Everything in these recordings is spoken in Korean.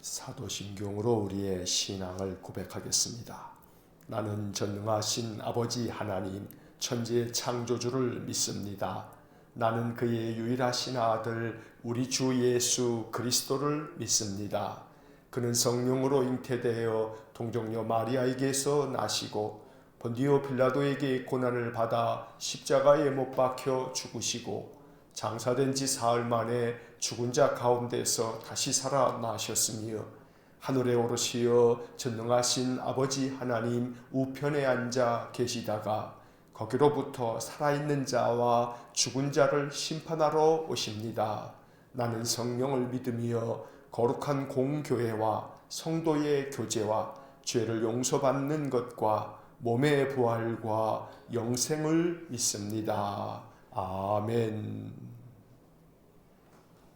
사도신경으로 우리의 신앙을 고백하겠습니다. 나는 전능하신 아버지 하나님 천지의 창조주를 믿습니다. 나는 그의 유일하신 아들 우리 주 예수 그리스도를 믿습니다. 그는 성령으로 잉태되어 동정녀 마리아에게서 나시고 본디오 빌라도에게 고난을 받아 십자가에 못 박혀 죽으시고 장사된 지 사흘 만에 죽은 자 가운데서 다시 살아나셨으며 하늘에 오르시어 전능하신 아버지 하나님 우편에 앉아 계시다가 거기로부터 살아있는 자와 죽은 자를 심판하러 오십니다. 나는 성령을 믿으며 거룩한 공교회와 성도의 교제와 죄를 용서받는 것과 몸의 부활과 영생을 믿습니다. 아멘.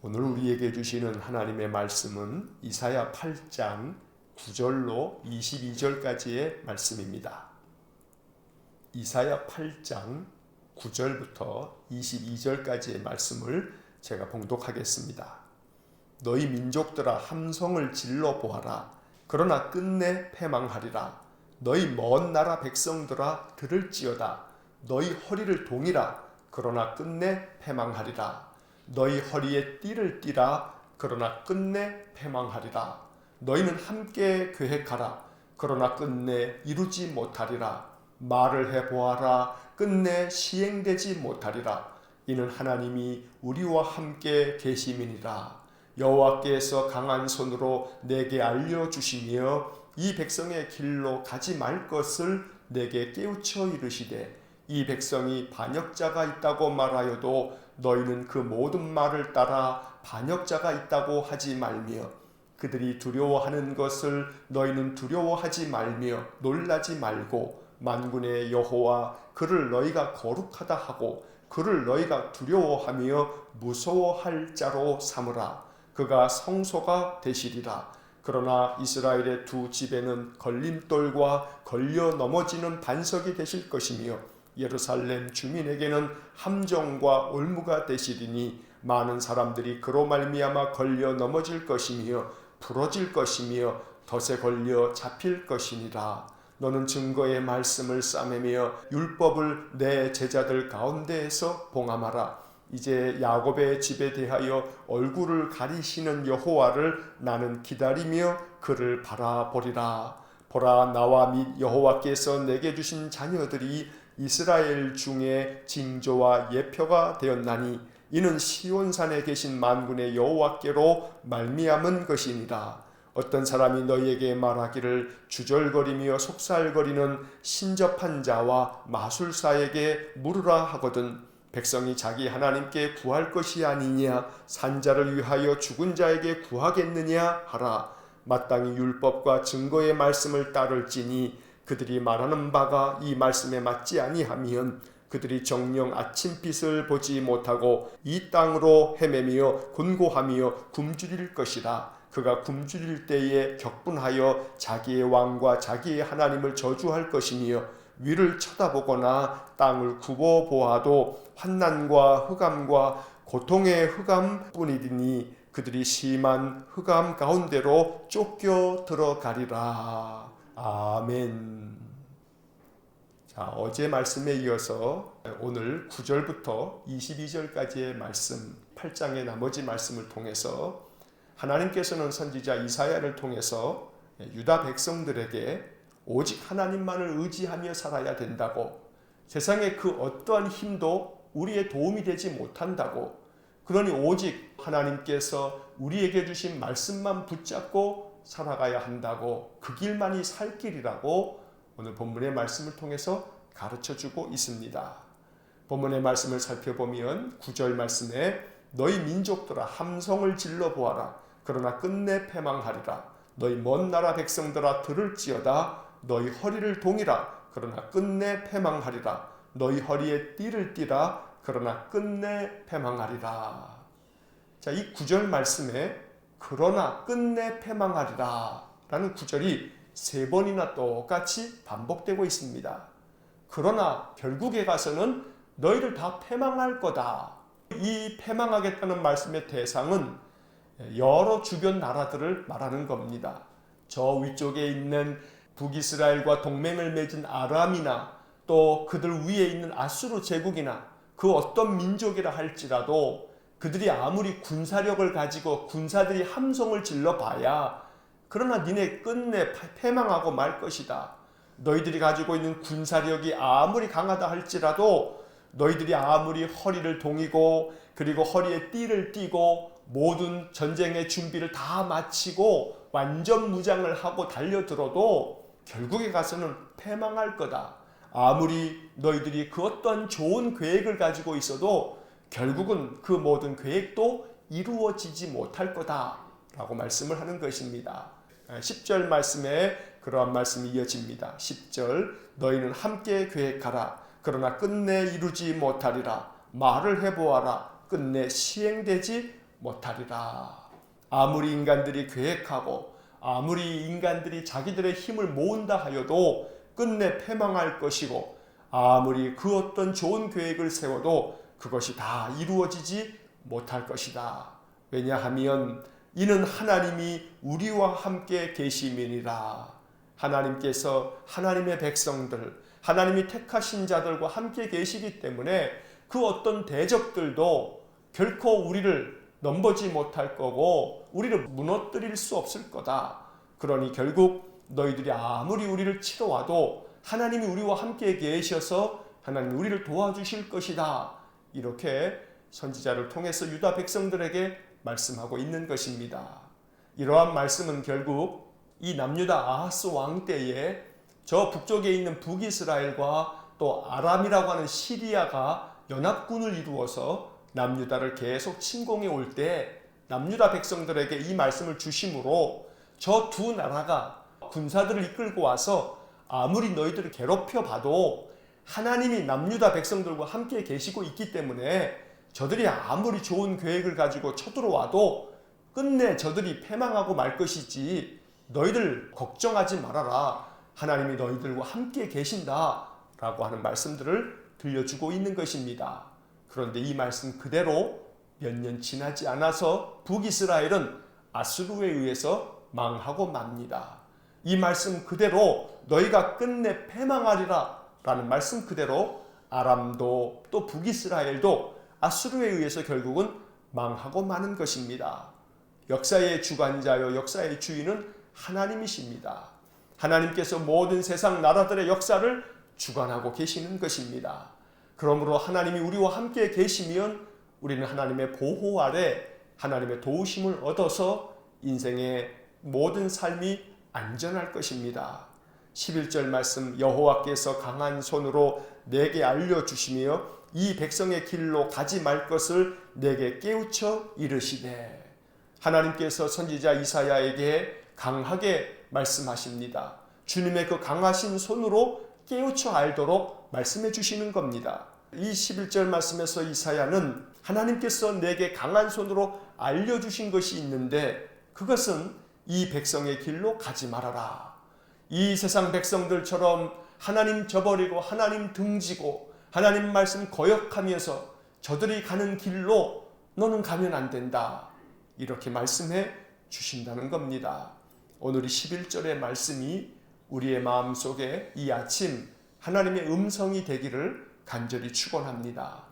오늘 우리에게 주시는 하나님의 말씀은 이사야 8장 9절로 22절까지의 말씀입니다. 이사야 8장 9절부터 22절까지의 말씀을 제가 봉독하겠습니다. 너희 민족들아 함성을 질러 보아라. 그러나 끝내 패망하리라. 너희 먼 나라 백성들아 들을지어다. 너희 허리를 동이라. 그러나 끝내 패망하리라. 너희 허리에 띠를 띠라. 그러나 끝내 패망하리라. 너희는 함께 계획하라. 그러나 끝내 이루지 못하리라. 말을 해보아라. 끝내 시행되지 못하리라. 이는 하나님이 우리와 함께 계심이니라. 여호와께서 강한 손으로 내게 알려주시며 이 백성의 길로 가지 말 것을 내게 깨우쳐 이르시되 이 백성이 반역자가 있다고 말하여도 너희는 그 모든 말을 따라 반역자가 있다고 하지 말며 그들이 두려워하는 것을 너희는 두려워하지 말며 놀라지 말고 만군의 여호와 그를 너희가 거룩하다 하고 그를 너희가 두려워하며 무서워할 자로 삼으라. 그가 성소가 되시리라. 그러나 이스라엘의 두 집에는 걸림돌과 걸려 넘어지는 반석이 되실 것이며 예루살렘 주민에게는 함정과 올무가 되시리니 많은 사람들이 그로 말미암아 걸려 넘어질 것이며 부러질 것이며 덫에 걸려 잡힐 것이니라. 너는 증거의 말씀을 싸매며 율법을 내 제자들 가운데에서 봉함하라. 이제 야곱의 집에 대하여 얼굴을 가리시는 여호와를 나는 기다리며 그를 바라보리라. 보라, 나와 및 여호와께서 내게 주신 자녀들이 이스라엘 중에 징조와 예표가 되었나니 이는 시온산에 계신 만군의 여호와께로 말미암은 것이니라. 어떤 사람이 너희에게 말하기를 주절거리며 속살거리는 신접한 자와 마술사에게 물으라 하거든 백성이 자기 하나님께 구할 것이 아니냐 산자를 위하여 죽은 자에게 구하겠느냐 하라. 마땅히 율법과 증거의 말씀을 따를지니 그들이 말하는 바가 이 말씀에 맞지 아니하면 그들이 정녕 아침빛을 보지 못하고 이 땅으로 헤매며 곤고하며 굶주릴 것이라. 그가 굶주릴 때에 격분하여 자기의 왕과 자기의 하나님을 저주할 것이며 위를 쳐다보거나 땅을 굽어보아도 환난과 흑암과 고통의 흑암뿐이니 그들이 심한 흑암 가운데로 쫓겨 들어가리라. 아멘. 자, 어제 말씀에 이어서 오늘 9절부터 22절까지의 말씀 8장의 나머지 말씀을 통해서 하나님께서는 선지자 이사야를 통해서 유다 백성들에게 오직 하나님만을 의지하며 살아야 된다고, 세상의 그 어떠한 힘도 우리의 도움이 되지 못한다고, 그러니 오직 하나님께서 우리에게 주신 말씀만 붙잡고 살아가야 한다고, 그 길만이 살 길이라고 오늘 본문의 말씀을 통해서 가르쳐주고 있습니다. 본문의 말씀을 살펴보면 9절 말씀에 너희 민족들아 함성을 질러 보아라. 그러나 끝내 패망하리라. 너희 먼 나라 백성들아 들을지어다. 너희 허리를 동이라. 그러나 끝내 패망하리라. 너희 허리에 띠를 띠라. 그러나 끝내 패망하리라. 자, 이 9절 말씀에 그러나 끝내 패망하리라 라는 구절이 3번이나 똑같이 반복되고 있습니다. 그러나 결국에 가서는 너희를 다 패망할 거다. 이 패망하겠다는 말씀의 대상은 여러 주변 나라들을 말하는 겁니다. 저 위쪽에 있는 북이스라엘과 동맹을 맺은 아람이나 또 그들 위에 있는 아수르 제국이나 그 어떤 민족이라 할지라도 그들이 아무리 군사력을 가지고 군사들이 함성을 질러봐야 그러나 니네 끝내 패망하고 말 것이다. 너희들이 가지고 있는 군사력이 아무리 강하다 할지라도 너희들이 아무리 허리를 동이고 그리고 허리에 띠를 띠고 모든 전쟁의 준비를 다 마치고 완전 무장을 하고 달려들어도 결국에 가서는 패망할 거다. 아무리 너희들이 그 어떤 좋은 계획을 가지고 있어도 결국은 그 모든 계획도 이루어지지 못할 거다 라고 말씀을 하는 것입니다. 10절 말씀에 그러한 말씀이 이어집니다. 10절 너희는 함께 계획하라. 그러나 끝내 이루지 못하리라. 말을 해보아라. 끝내 시행되지 못하리라. 아무리 인간들이 계획하고 아무리 인간들이 자기들의 힘을 모은다 하여도 끝내 패망할 것이고 아무리 그 어떤 좋은 계획을 세워도 그것이 다 이루어지지 못할 것이다. 왜냐하면 이는 하나님이 우리와 함께 계심이니라. 하나님께서 하나님의 백성들, 하나님이 택하신 자들과 함께 계시기 때문에 그 어떤 대적들도 결코 우리를 넘보지 못할 거고 우리를 무너뜨릴 수 없을 거다. 그러니 결국 너희들이 아무리 우리를 치러 와도 하나님이 우리와 함께 계셔서 하나님이 우리를 도와주실 것이다. 이렇게 선지자를 통해서 유다 백성들에게 말씀하고 있는 것입니다. 이러한 말씀은 결국 이 남유다 아하스 왕 때에 저 북쪽에 있는 북이스라엘과 또 아람이라고 하는 시리아가 연합군을 이루어서 남유다를 계속 침공해 올 때 남유다 백성들에게 이 말씀을 주심으로 저 두 나라가 군사들을 이끌고 와서 아무리 너희들을 괴롭혀 봐도 하나님이 남유다 백성들과 함께 계시고 있기 때문에 저들이 아무리 좋은 계획을 가지고 쳐들어와도 끝내 저들이 패망하고 말 것이지 너희들 걱정하지 말아라. 하나님이 너희들과 함께 계신다 라고 하는 말씀들을 들려주고 있는 것입니다. 그런데 이 말씀 그대로 몇 년 지나지 않아서 북이스라엘은 아수르에 의해서 망하고 맙니다. 이 말씀 그대로 너희가 끝내 패망하리라 라는 말씀 그대로 아람도 또 북이스라엘도 아수르에 의해서 결국은 망하고 마는 것입니다. 역사의 주관자요 역사의 주인은 하나님이십니다. 하나님께서 모든 세상 나라들의 역사를 주관하고 계시는 것입니다. 그러므로 하나님이 우리와 함께 계시면 우리는 하나님의 보호 아래 하나님의 도우심을 얻어서 인생의 모든 삶이 안전할 것입니다. 11절 말씀 여호와께서 강한 손으로 내게 알려주시며 이 백성의 길로 가지 말 것을 내게 깨우쳐 이르시되 하나님께서 선지자 이사야에게 강하게 말씀하십니다. 주님의 그 강하신 손으로 깨우쳐 알도록 말씀해 주시는 겁니다. 이 11절 말씀에서 이사야는 하나님께서 내게 강한 손으로 알려주신 것이 있는데 그것은 이 백성의 길로 가지 말아라. 이 세상 백성들처럼 하나님 저버리고 하나님 등지고 하나님 말씀 거역하면서 저들이 가는 길로 너는 가면 안 된다. 이렇게 말씀해 주신다는 겁니다. 오늘 이 11절의 말씀이 우리의 마음속에 이 아침 하나님의 음성이 되기를 간절히 축원합니다.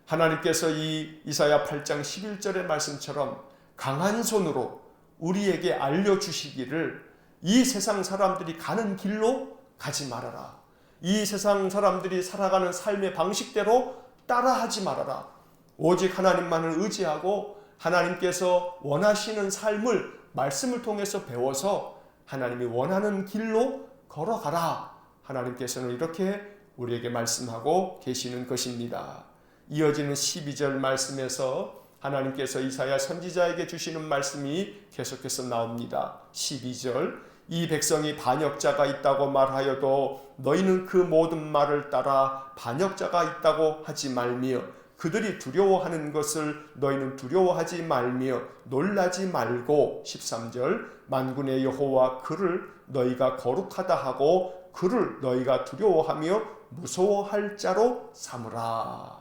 하나님께서 이 이사야 8장 11절의 말씀처럼 강한 손으로 우리에게 알려주시기를 이 세상 사람들이 가는 길로 가지 말아라. 이 세상 사람들이 살아가는 삶의 방식대로 따라하지 말아라. 오직 하나님만을 의지하고 하나님께서 원하시는 삶을 말씀을 통해서 배워서 하나님이 원하는 길로 걸어가라. 하나님께서는 이렇게 우리에게 말씀하고 계시는 것입니다. 이어지는 12절 말씀에서 하나님께서 이사야 선지자에게 주시는 말씀이 계속해서 나옵니다. 12절 이 백성이 반역자가 있다고 말하여도 너희는 그 모든 말을 따라 반역자가 있다고 하지 말며 그들이 두려워하는 것을 너희는 두려워하지 말며 놀라지 말고 13절 만군의 여호와 그를 너희가 거룩하다 하고 그를 너희가 두려워하며 무서워할 자로 삼으라.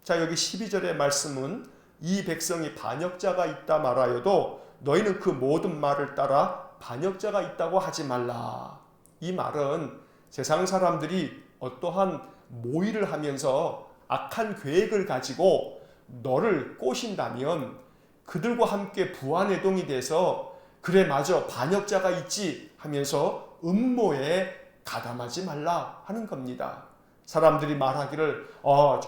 자 여기 12절의 말씀은 이 백성이 반역자가 있다 말하여도 너희는 그 모든 말을 따라 반역자가 있다고 하지 말라. 이 말은 세상 사람들이 어떠한 모의를 하면서 악한 계획을 가지고 너를 꼬신다면 그들과 함께 부안해동이 돼서 그래 맞아 반역자가 있지 하면서 음모에 가담하지 말라 하는 겁니다. 사람들이 말하기를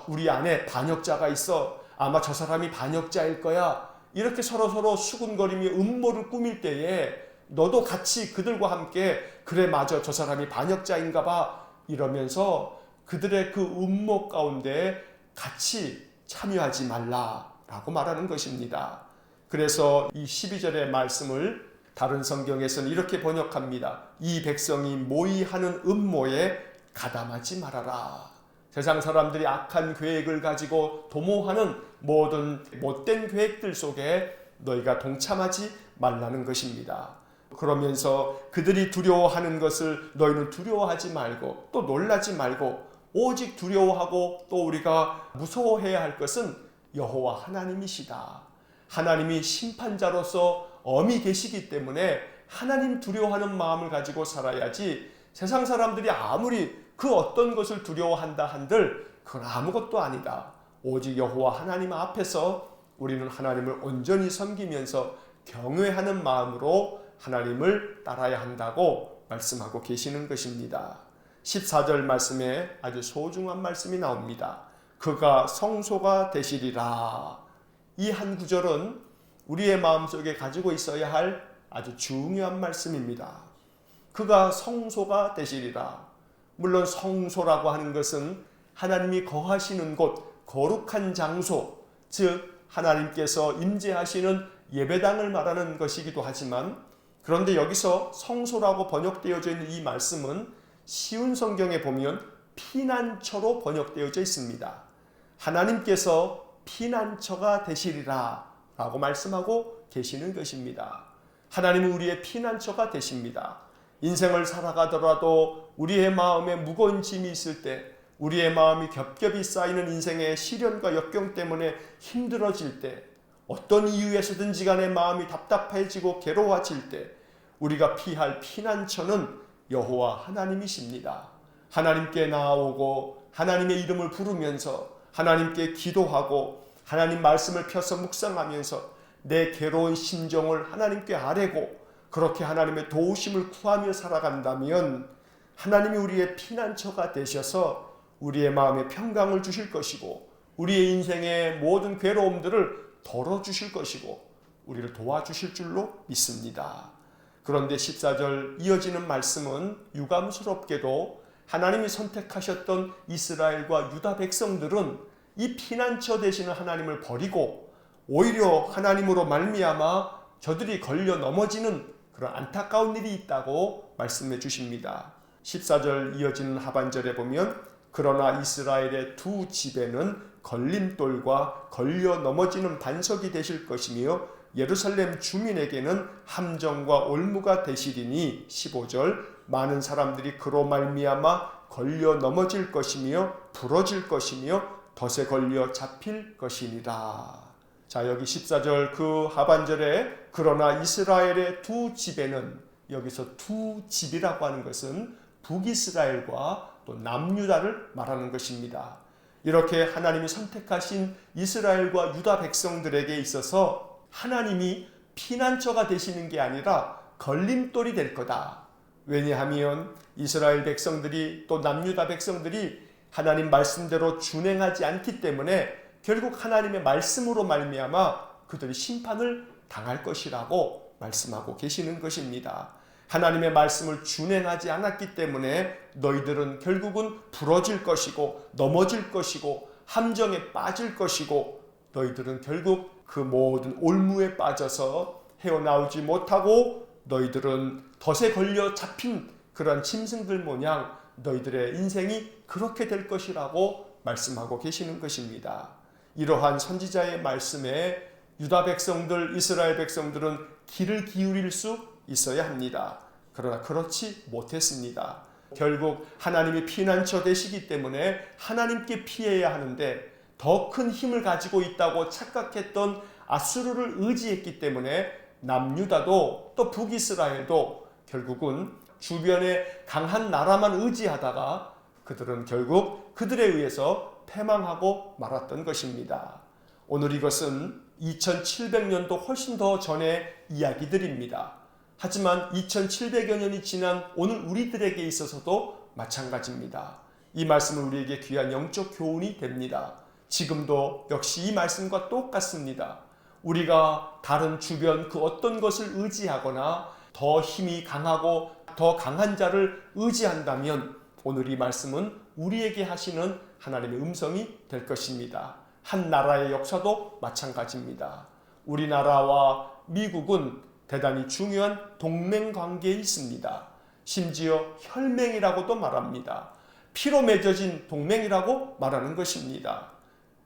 우리 안에 반역자가 있어. 아마 저 사람이 반역자일 거야. 이렇게 서로 수군거리며 음모를 꾸밀 때에 너도 같이 그들과 함께 그래 맞아 저 사람이 반역자인가 봐 이러면서 그들의 그 음모 가운데 같이 참여하지 말라라고 말하는 것입니다. 그래서 이 12절의 말씀을 다른 성경에서는 이렇게 번역합니다. 이 백성이 모의하는 음모에 가담하지 말아라. 세상 사람들이 악한 계획을 가지고 도모하는 모든 못된 계획들 속에 너희가 동참하지 말라는 것입니다. 그러면서 그들이 두려워하는 것을 너희는 두려워하지 말고 또 놀라지 말고 오직 두려워하고 또 우리가 무서워해야 할 것은 여호와 하나님이시다. 하나님이 심판자로서 엄히 계시기 때문에 하나님 두려워하는 마음을 가지고 살아야지 세상 사람들이 아무리 그 어떤 것을 두려워한다 한들 그건 아무것도 아니다. 오직 여호와 하나님 앞에서 우리는 하나님을 온전히 섬기면서 경외하는 마음으로 하나님을 따라야 한다고 말씀하고 계시는 것입니다. 14절 말씀에 아주 소중한 말씀이 나옵니다. 그가 성소가 되시리라. 이 한 구절은 우리의 마음속에 가지고 있어야 할 아주 중요한 말씀입니다. 그가 성소가 되시리라. 물론 성소라고 하는 것은 하나님이 거하시는 곳, 거룩한 장소, 즉 하나님께서 임재하시는 예배당을 말하는 것이기도 하지만 그런데 여기서 성소라고 번역되어져 있는 이 말씀은 쉬운 성경에 보면 피난처로 번역되어져 있습니다. 하나님께서 피난처가 되시리라 라고 말씀하고 계시는 것입니다. 하나님은 우리의 피난처가 되십니다. 인생을 살아가더라도 우리의 마음에 무거운 짐이 있을 때, 우리의 마음이 겹겹이 쌓이는 인생의 시련과 역경 때문에 힘들어질 때, 어떤 이유에서든지 간에 마음이 답답해지고 괴로워질 때 우리가 피할 피난처는 여호와 하나님이십니다. 하나님께 나아오고 하나님의 이름을 부르면서 하나님께 기도하고 하나님 말씀을 펴서 묵상하면서 내 괴로운 심정을 하나님께 아뢰고 그렇게 하나님의 도우심을 구하며 살아간다면 하나님이 우리의 피난처가 되셔서 우리의 마음에 평강을 주실 것이고 우리의 인생의 모든 괴로움들을 덜어주실 것이고 우리를 도와주실 줄로 믿습니다. 그런데 14절 이어지는 말씀은 유감스럽게도 하나님이 선택하셨던 이스라엘과 유다 백성들은 이 피난처 되시는 하나님을 버리고 오히려 하나님으로 말미암아 저들이 걸려 넘어지는 그런 안타까운 일이 있다고 말씀해 주십니다. 14절 이어지는 하반절에 보면 그러나 이스라엘의 두 집에는 걸림돌과 걸려 넘어지는 반석이 되실 것이며 예루살렘 주민에게는 함정과 올무가 되시리니 15절 많은 사람들이 그로 말미암아 걸려 넘어질 것이며 부러질 것이며 덫에 걸려 잡힐 것이니라. 자, 여기 14절 그 하반절에 그러나 이스라엘의 두 집에는, 여기서 두 집이라고 하는 것은 북이스라엘과 또 남유다를 말하는 것입니다. 이렇게 하나님이 선택하신 이스라엘과 유다 백성들에게 있어서 하나님이 피난처가 되시는 게 아니라 걸림돌이 될 거다. 왜냐하면 이스라엘 백성들이 또 남유다 백성들이 하나님 말씀대로 준행하지 않기 때문에 결국 하나님의 말씀으로 말미암아 그들이 심판을 당할 것이라고 말씀하고 계시는 것입니다. 하나님의 말씀을 준행하지 않았기 때문에 너희들은 결국은 부러질 것이고 넘어질 것이고 함정에 빠질 것이고 너희들은 결국 그 모든 올무에 빠져서 헤어나오지 못하고 너희들은 덫에 걸려 잡힌 그런 짐승들 모양 너희들의 인생이 그렇게 될 것이라고 말씀하고 계시는 것입니다. 이러한 선지자의 말씀에 유다 백성들, 이스라엘 백성들은 귀를 기울일 수 있어야 합니다. 그러나 그렇지 못했습니다. 결국 하나님이 피난처 되시기 때문에 하나님께 피해야 하는데 더 큰 힘을 가지고 있다고 착각했던 아수르를 의지했기 때문에 남유다도 또 북이스라엘도 결국은 주변에 강한 나라만 의지하다가 그들은 결국 그들에 의해서 패망하고 말았던 것입니다. 오늘 이것은 2700년도 훨씬 더 전의 이야기들입니다. 하지만 2700여 년이 지난 오늘 우리들에게 있어서도 마찬가지입니다. 이 말씀은 우리에게 귀한 영적 교훈이 됩니다. 지금도 역시 이 말씀과 똑같습니다. 우리가 다른 주변 그 어떤 것을 의지하거나 더 힘이 강하고 더 강한 자를 의지한다면 오늘 이 말씀은 우리에게 하시는 하나님의 음성이 될 것입니다. 한 나라의 역사도 마찬가지입니다. 우리나라와 미국은 대단히 중요한 동맹 관계에 있습니다. 심지어 혈맹이라고도 말합니다. 피로 맺어진 동맹이라고 말하는 것입니다.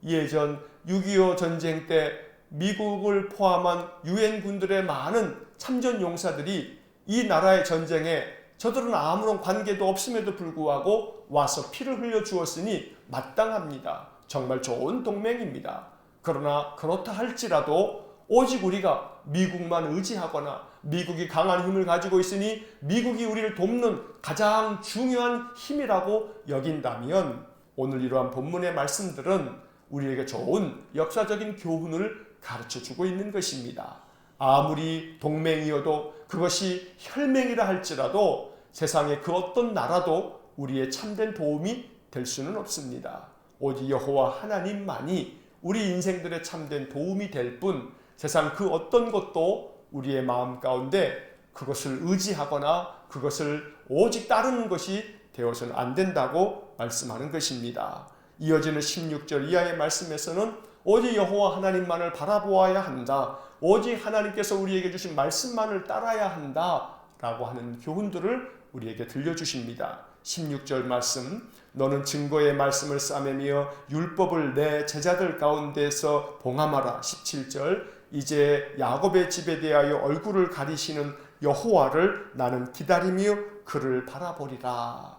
예전 6.25 전쟁 때 미국을 포함한 유엔군들의 많은 참전 용사들이 이 나라의 전쟁에 저들은 아무런 관계도 없음에도 불구하고 와서 피를 흘려 주었으니 마땅합니다. 정말 좋은 동맹입니다. 그러나 그렇다 할지라도 오직 우리가 미국만 의지하거나 미국이 강한 힘을 가지고 있으니 미국이 우리를 돕는 가장 중요한 힘이라고 여긴다면 오늘 이러한 본문의 말씀들은 우리에게 좋은 역사적인 교훈을 가르쳐주고 있는 것입니다. 아무리 동맹이어도 그것이 혈맹이라 할지라도 세상의 그 어떤 나라도 우리의 참된 도움이 될 수는 없습니다. 오직 여호와 하나님만이 우리 인생들의 참된 도움이 될 뿐 세상 그 어떤 것도 우리의 마음 가운데 그것을 의지하거나 그것을 오직 따르는 것이 되어서는 안 된다고 말씀하는 것입니다. 이어지는 16절 이하의 말씀에서는 오직 여호와 하나님만을 바라보아야 한다. 오직 하나님께서 우리에게 주신 말씀만을 따라야 한다. 라고 하는 교훈들을 우리에게 들려주십니다. 16절 말씀, 너는 증거의 말씀을 싸매며 율법을 내 제자들 가운데서 봉함하라. 17절, 이제 야곱의 집에 대하여 얼굴을 가리시는 여호와를 나는 기다리며 그를 바라보리라.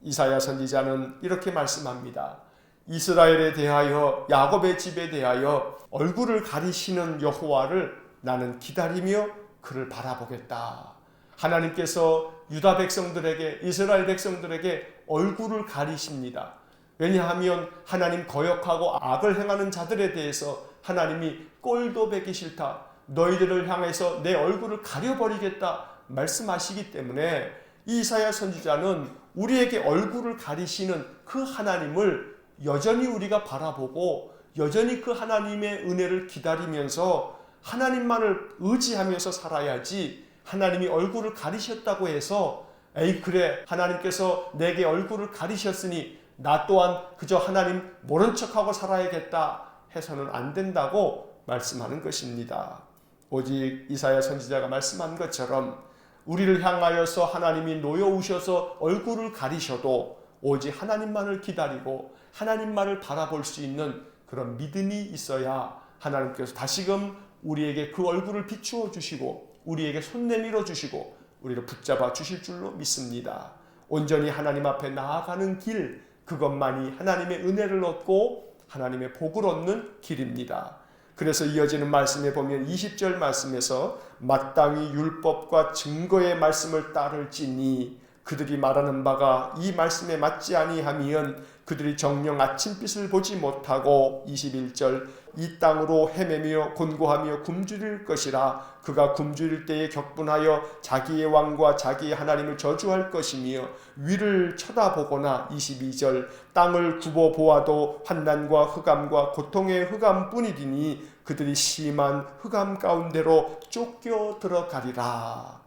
이사야 선지자는 이렇게 말씀합니다. 이스라엘에 대하여 야곱의 집에 대하여 얼굴을 가리시는 여호와를 나는 기다리며 그를 바라보겠다. 하나님께서 유다 백성들에게 이스라엘 백성들에게 얼굴을 가리십니다. 왜냐하면 하나님 거역하고 악을 행하는 자들에 대해서 하나님이 꼴도 보기 싫다. 너희들을 향해서 내 얼굴을 가려버리겠다 말씀하시기 때문에 이사야 선지자는 우리에게 얼굴을 가리시는 그 하나님을 여전히 우리가 바라보고 여전히 그 하나님의 은혜를 기다리면서 하나님만을 의지하면서 살아야지 하나님이 얼굴을 가리셨다고 해서 에이 그래 하나님께서 내게 얼굴을 가리셨으니 나 또한 그저 하나님 모른 척하고 살아야겠다 해서는 안 된다고 말씀하는 것입니다. 오직 이사야 선지자가 말씀한 것처럼 우리를 향하여서 하나님이 놓여오셔서 얼굴을 가리셔도 오직 하나님만을 기다리고 하나님만을 바라볼 수 있는 그런 믿음이 있어야 하나님께서 다시금 우리에게 그 얼굴을 비추어 주시고 우리에게 손 내밀어 주시고 우리를 붙잡아 주실 줄로 믿습니다. 온전히 하나님 앞에 나아가는 길, 그것만이 하나님의 은혜를 얻고 하나님의 복을 얻는 길입니다. 그래서 이어지는 말씀에 보면 20절 말씀에서 마땅히 율법과 증거의 말씀을 따를지니 그들이 말하는 바가 이 말씀에 맞지 아니하면 그들이 정녕 아침빛을 보지 못하고 21절 이 땅으로 헤매며 곤고하며 굶주릴 것이라 그가 굶주릴 때에 격분하여 자기의 왕과 자기의 하나님을 저주할 것이며 위를 쳐다보거나 22절 땅을 굽어 보아도 환난과 흑암과 고통의 흑암뿐이리니 그들이 심한 흑암 가운데로 쫓겨 들어가리라.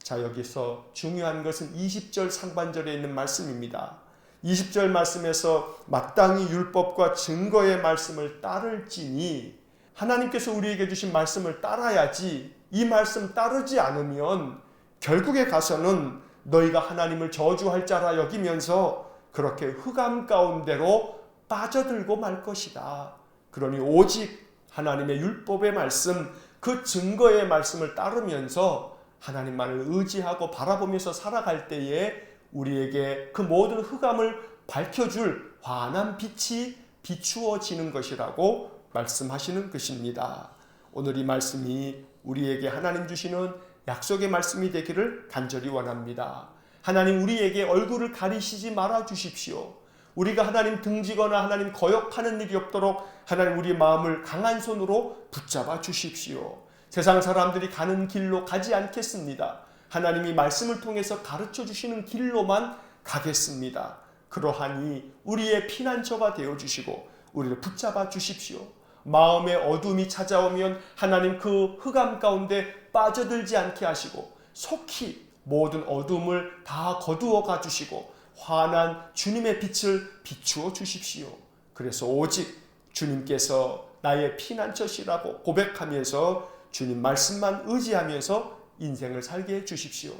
자, 여기서 중요한 것은 20절 상반절에 있는 말씀입니다. 20절 말씀에서 마땅히 율법과 증거의 말씀을 따를지니 하나님께서 우리에게 주신 말씀을 따라야지 이 말씀 따르지 않으면 결국에 가서는 너희가 하나님을 저주할 자라 여기면서 그렇게 흑암 가운데로 빠져들고 말 것이다. 그러니 오직 하나님의 율법의 말씀, 그 증거의 말씀을 따르면서 하나님만을 의지하고 바라보면서 살아갈 때에 우리에게 그 모든 흑암을 밝혀줄 환한 빛이 비추어지는 것이라고 말씀하시는 것입니다. 오늘 이 말씀이 우리에게 하나님 주시는 약속의 말씀이 되기를 간절히 원합니다. 하나님, 우리에게 얼굴을 가리시지 말아 주십시오. 우리가 하나님 등지거나 하나님 거역하는 일이 없도록 하나님 우리의 마음을 강한 손으로 붙잡아 주십시오. 세상 사람들이 가는 길로 가지 않겠습니다. 하나님이 말씀을 통해서 가르쳐 주시는 길로만 가겠습니다. 그러하니 우리의 피난처가 되어 주시고 우리를 붙잡아 주십시오. 마음의 어둠이 찾아오면 하나님 그 흑암 가운데 빠져들지 않게 하시고 속히 모든 어둠을 다 거두어 가주시고 환한 주님의 빛을 비추어 주십시오. 그래서 오직 주님께서 나의 피난처시라고 고백하면서 주님 말씀만 의지하면서 인생을 살게 해 주십시오.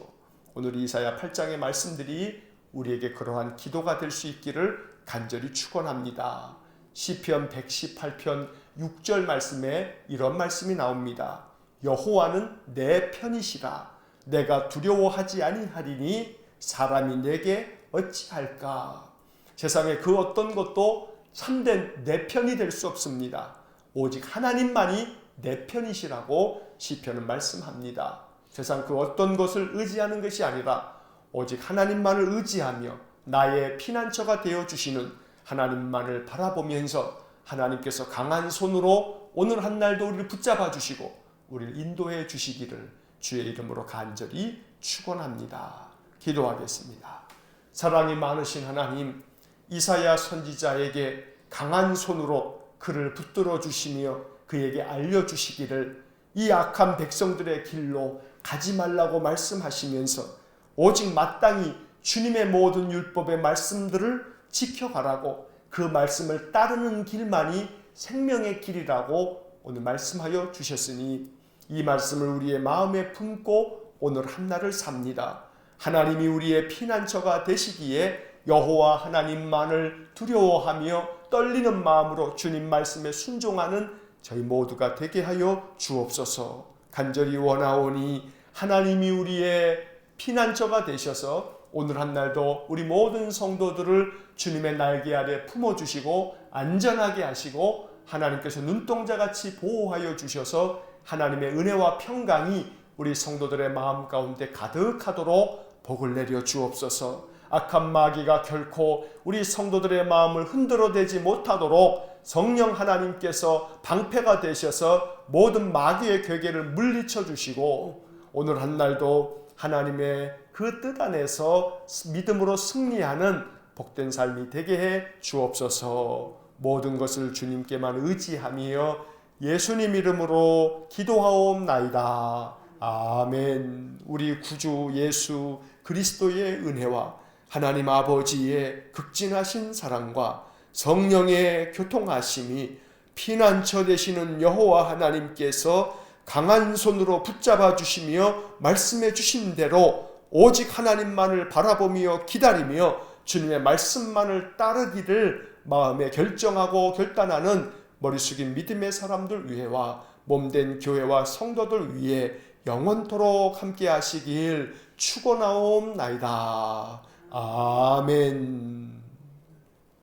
오늘 이사야 8장의 말씀들이 우리에게 그러한 기도가 될 수 있기를 간절히 축원합니다. 시편 118편 6절 말씀에 이런 말씀이 나옵니다. 여호와는 내 편이시라. 내가 두려워하지 아니하리니 사람이 내게 어찌할까. 세상에 그 어떤 것도 참된 내 편이 될 수 없습니다. 오직 하나님만이 내 편이시라고 시편은 말씀합니다. 세상 그 어떤 것을 의지하는 것이 아니라 오직 하나님만을 의지하며 나의 피난처가 되어주시는 하나님만을 바라보면서 하나님께서 강한 손으로 오늘 한 날도 우리를 붙잡아 주시고 우리를 인도해 주시기를 주의 이름으로 간절히 축원합니다. 기도하겠습니다. 사랑이 많으신 하나님, 이사야 선지자에게 강한 손으로 그를 붙들어 주시며 그에게 알려주시기를 이 악한 백성들의 길로 가지 말라고 말씀하시면서 오직 마땅히 주님의 모든 율법의 말씀들을 지켜가라고 그 말씀을 따르는 길만이 생명의 길이라고 오늘 말씀하여 주셨으니 이 말씀을 우리의 마음에 품고 오늘 한날을 삽니다. 하나님이 우리의 피난처가 되시기에 여호와 하나님만을 두려워하며 떨리는 마음으로 주님 말씀에 순종하는 저희 모두가 되게 하여 주옵소서. 간절히 원하오니 하나님이 우리의 피난처가 되셔서 오늘 한날도 우리 모든 성도들을 주님의 날개 아래 품어주시고 안전하게 하시고 하나님께서 눈동자같이 보호하여 주셔서 하나님의 은혜와 평강이 우리 성도들의 마음 가운데 가득하도록 복을 내려 주옵소서. 악한 마귀가 결코 우리 성도들의 마음을 흔들어대지 못하도록 성령 하나님께서 방패가 되셔서 모든 마귀의 괴계를 물리쳐 주시고 오늘 한날도 하나님의 그 뜻 안에서 믿음으로 승리하는 복된 삶이 되게 해 주옵소서. 모든 것을 주님께만 의지하며 예수님 이름으로 기도하옵나이다. 아멘. 우리 구주 예수 그리스도의 은혜와 하나님 아버지의 극진하신 사랑과 성령의 교통하심이 피난처 되시는 여호와 하나님께서 강한 손으로 붙잡아 주시며 말씀해 주신 대로 오직 하나님만을 바라보며 기다리며 주님의 말씀만을 따르기를 마음에 결정하고 결단하는 머리 숙인 믿음의 사람들 위해와 몸된 교회와 성도들 위해 영원토록 함께 하시길 축원하옵나이다. 아멘.